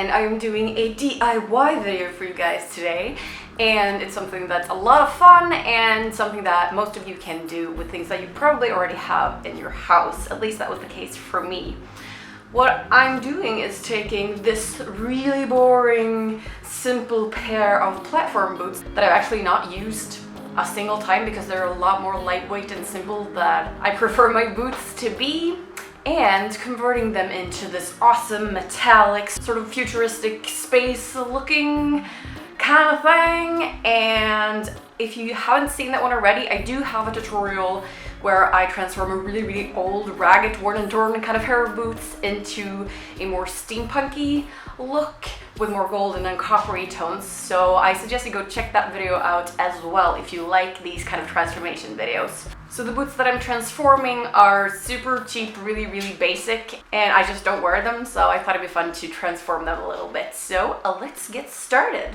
and I am doing a DIY video for you guys today, and it's something that's a lot of fun and something that most of you can do with things that you probably already have in your house. At least that was the case for me. What I'm doing is taking this really boring, simple pair of platform boots that I've actually not used a single time because they're a lot more lightweight and simple than I prefer my boots to be, and converting them into this awesome metallic, sort of futuristic space looking kind of thing. And if you haven't seen that one already, I do have a tutorial where I transform a really old, ragged, worn and torn kind of pair of boots into a more steampunky look with more golden and coppery tones. So I suggest you go check that video out as well if you like these kind of transformation videos. So the boots that I'm transforming are super cheap, really basic, and I just don't wear them, so I thought it'd be fun to transform them a little bit. So let's get started.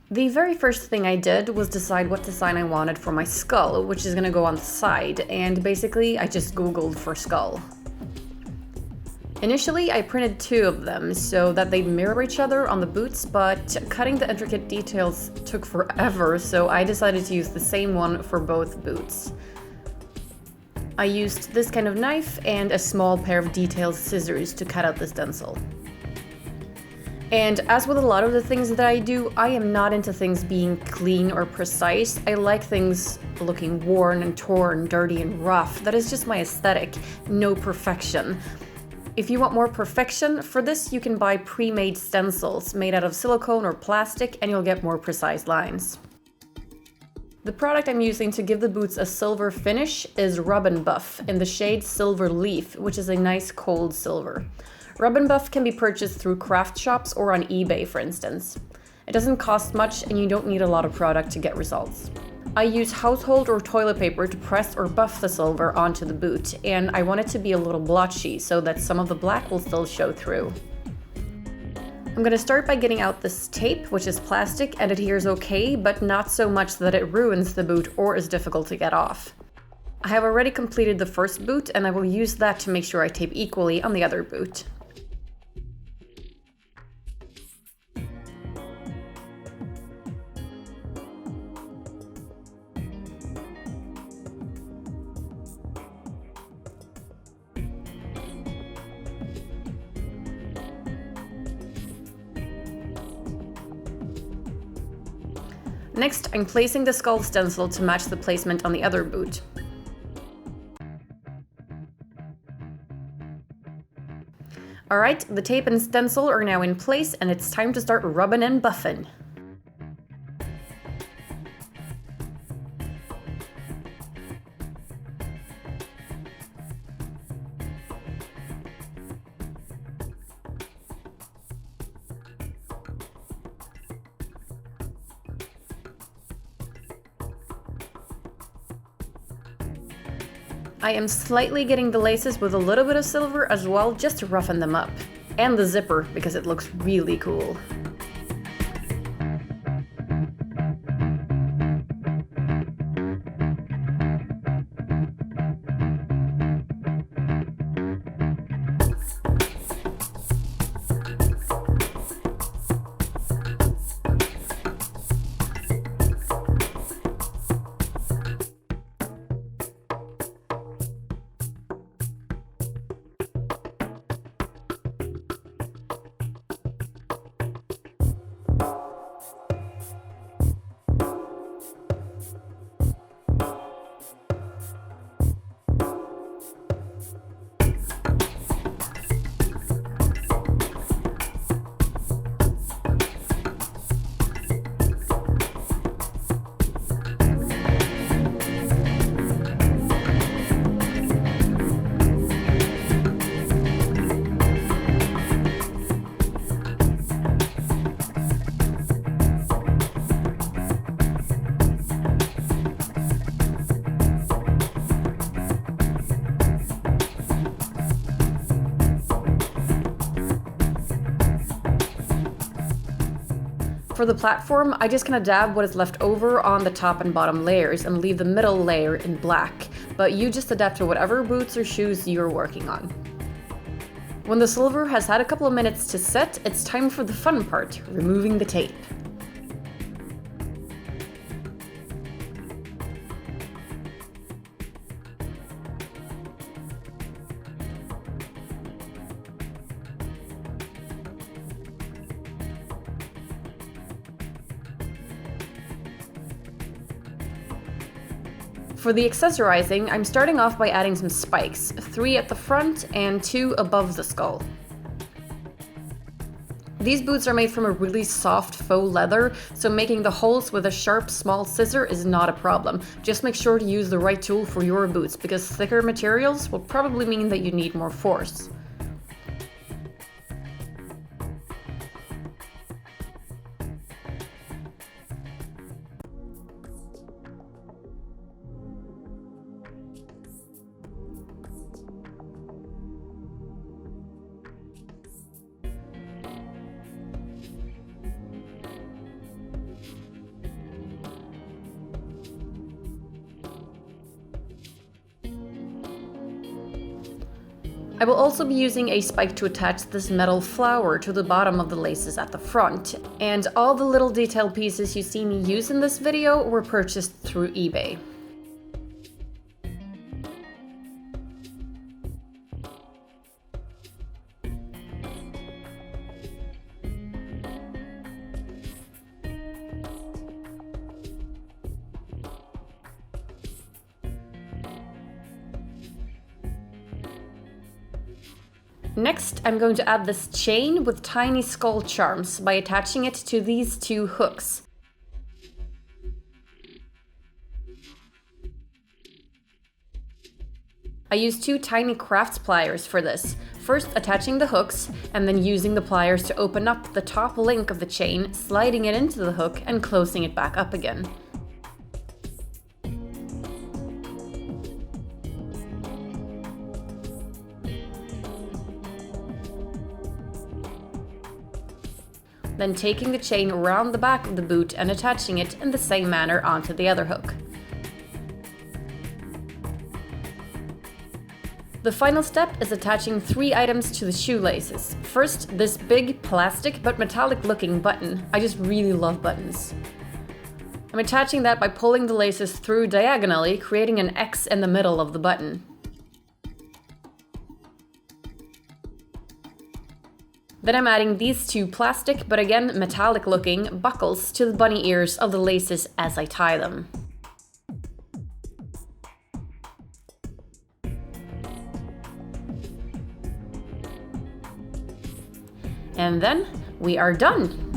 The very first thing I did was decide what design I wanted for my skull, which is gonna go on the side, and basically I just googled for skull. Initially, I printed two of them so that they mirror each other on the boots, but cutting the intricate details took forever, so I decided to use the same one for both boots. I used this kind of knife and a small pair of detailed scissors to cut out the stencil. And as with a lot of the things that I do, I am not into things being clean or precise. I like things looking worn and torn, dirty and rough. That is just my aesthetic, no perfection. If you want more perfection, for this you can buy pre-made stencils made out of silicone or plastic, and you'll get more precise lines. The product I'm using to give the boots a silver finish is Rub 'n Buff in the shade Silver Leaf, which is a nice cold silver. Rub 'n Buff can be purchased through craft shops or on eBay, for instance. It doesn't cost much and you don't need a lot of product to get results. I use household or toilet paper to press or buff the silver onto the boot, and I want it to be a little blotchy so that some of the black will still show through. I'm gonna start by getting out this tape, which is plastic and adheres okay, but not so much that it ruins the boot or is difficult to get off. I have already completed the first boot, and I will use that to make sure I tape equally on the other boot. Next, I'm placing the skull stencil to match the placement on the other boot. Alright, the tape and stencil are now in place, and it's time to start rubbing and buffing. I am slightly getting the laces with a little bit of silver as well, just to roughen them up. And the zipper, because it looks really cool. For the platform, I just kind of dab what is left over on the top and bottom layers and leave the middle layer in black, but you just adapt to whatever boots or shoes you're working on. When the silver has had a couple of minutes to set, it's time for the fun part, removing the tape. For the accessorizing, I'm starting off by adding some spikes, 3 at the front and 2 above the skull. These boots are made from a really soft faux leather, so making the holes with a sharp small scissor is not a problem. Just make sure to use the right tool for your boots, because thicker materials will probably mean that you need more force. I will also be using a spike to attach this metal flower to the bottom of the laces at the front, and all the little detail pieces you see me use in this video were purchased through eBay. Next, I'm going to add this chain with tiny skull charms by attaching it to these 2 hooks. I use 2 tiny crafts pliers for this, first attaching the hooks and then using the pliers to open up the top link of the chain, sliding it into the hook and closing it back up again. Then taking the chain around the back of the boot and attaching it in the same manner onto the other hook. The final step is attaching 3 items to the shoelaces. First, this big plastic but metallic looking button. I just really love buttons. I'm attaching that by pulling the laces through diagonally, creating an X in the middle of the button. Then I'm adding these 2 plastic, but again metallic looking, buckles to the bunny ears of the laces as I tie them. And then we are done!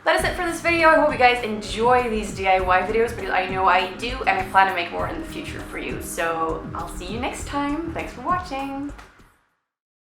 That is it for this video. I hope you guys enjoy these DIY videos because I know I do, and I plan to make more in the future for you. So I'll see you next time. Thanks for watching.